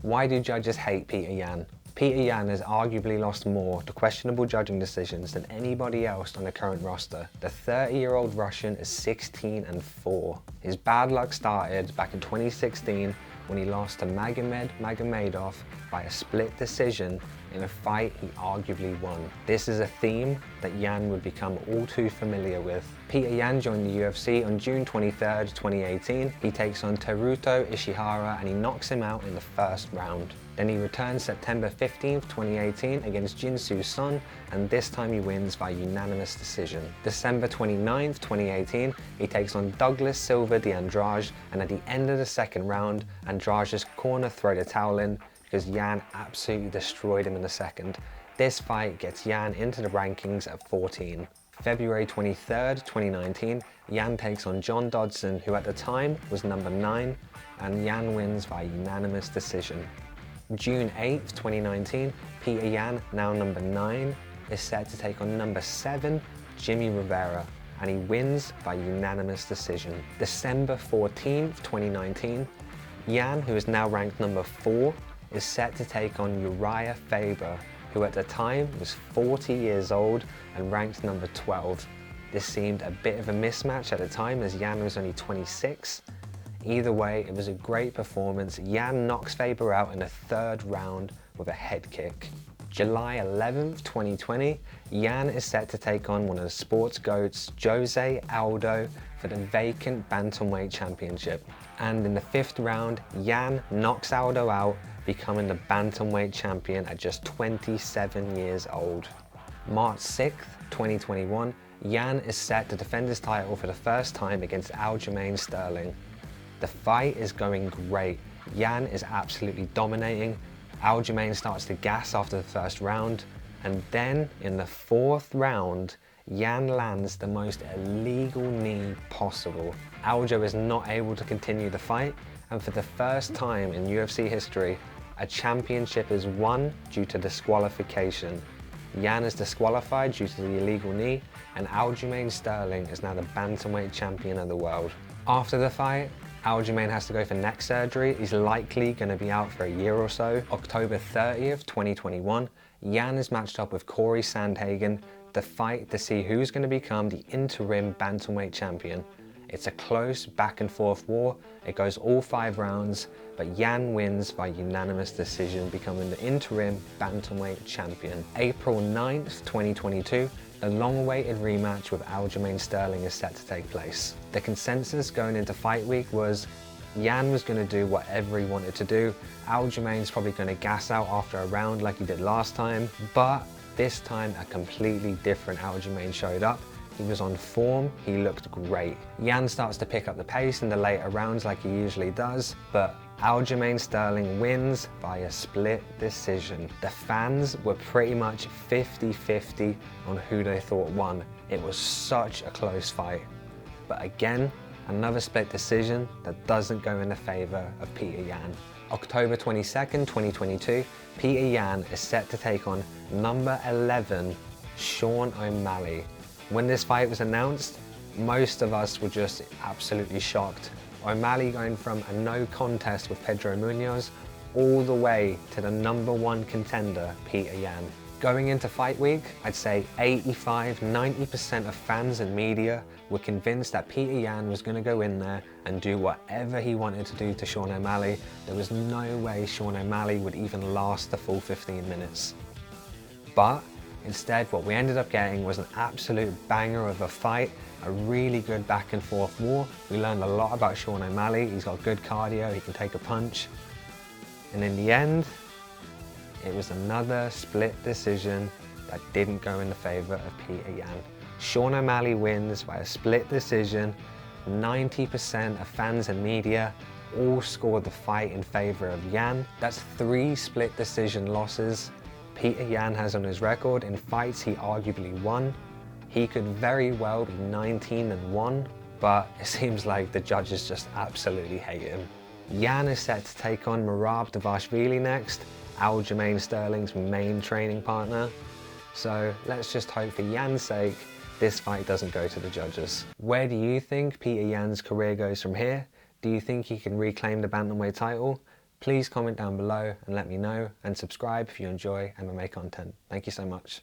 Why do judges hate Petr Yan? Petr Yan has arguably lost more to questionable judging decisions than anybody else on the current roster. The 30-year-old Russian is 16-4. His bad luck started back in 2016 when he lost to Magomedov by a split decision in a fight he arguably won. This is a theme that Yan would become all too familiar with. Petr Yan joined the UFC on June 23rd, 2018. He takes on Teruto Ishihara and he knocks him out in the first round. Then he returns September 15th, 2018 against Jinsu Son, and this time he wins by unanimous decision. December 29th, 2018, he takes on Douglas Silva de Andrade, and at the end of the second round, Andrade's corner throw the towel in because Yan absolutely destroyed him in the second. This fight gets Yan into the rankings at 14. February 23rd, 2019, Yan takes on John Dodson, who at the time was number 9, and Yan wins by unanimous decision. June 8th, 2019, Petr Yan, now number 9, is set to take on number 7, Jimmy Rivera, and he wins by unanimous decision. December 14th, 2019, Yan, who is now ranked number 4, is set to take on Uriah Faber, who at the time was 40 years old and ranked number 12. This seemed a bit of a mismatch at the time as Yan was only 26. Either way, it was a great performance. Yan knocks Faber out in the third round with a head kick. July 11th, 2020, Yan is set to take on one of the sports GOATs, Jose Aldo, for the vacant Bantamweight Championship. And in the 5th round, Yan knocks Aldo out, becoming the Bantamweight Champion at just 27 years old. March 6th, 2021, Yan is set to defend his title for the first time against Aljamain Sterling. The fight is going great. Yan is absolutely dominating. Aljamain starts to gas after the first round, and then in the 4th round, Yan lands the most illegal knee possible. Aljo is not able to continue the fight, and for the first time in UFC history, a championship is won due to disqualification. Yan is disqualified due to the illegal knee, and Aljamain Sterling is now the Bantamweight Champion of the world. After the fight, Aljamain has to go for neck surgery. He's likely going to be out for a year or so. October 30th, 2021, Yan is matched up with Corey Sandhagen to fight to see who's going to become the interim Bantamweight Champion. It's a close back and forth war. It goes all 5 rounds, but Yan wins by unanimous decision, becoming the interim Bantamweight Champion. April 9th, 2022, the long-awaited rematch with Aljamain Sterling is set to take place. The consensus going into fight week was Yan was going to do whatever he wanted to do. Aljamain's probably going to gas out after a round like he did last time, but this time a completely different Aljamain showed up. He was on form, he looked great. Yan starts to pick up the pace in the later rounds like he usually does, but Aljamain Sterling wins by a split decision. The fans were pretty much 50-50 on who they thought won. It was such a close fight. But again, another split decision that doesn't go in the favour of Petr Yan. October 22nd, 2022, Petr Yan is set to take on number 11, Sean O'Malley. When this fight was announced, most of us were just absolutely shocked. O'Malley going from a no contest with Pedro Munoz all the way to the number 1 contender, Petr Yan. Going into fight week, I'd say 85–90% of fans and media were convinced that Petr Yan was going to go in there and do whatever he wanted to do to Sean O'Malley. There was no way Sean O'Malley would even last the full 15 minutes. But instead, what we ended up getting was an absolute banger of a fight, a really good back and forth war. We learned a lot about Sean O'Malley. He's got good cardio, he can take a punch. And in the end, it was another split decision that didn't go in the favour of Petr Yan. Sean O'Malley wins by a split decision. 90% of fans and media all scored the fight in favour of Yan. That's 3 split decision losses Petr Yan has on his record in fights he arguably won. He could very well be 19-1, but it seems like the judges just absolutely hate him. Yan is set to take on Merab Dvalishvili next, Aljamain Sterling's main training partner. So let's just hope for Yan's sake this fight doesn't go to the judges. Where do you think Petr Yan's career goes from here? Do you think he can reclaim the bantamweight title? Please comment down below and let me know, and subscribe if you enjoy MMA content. Thank you so much.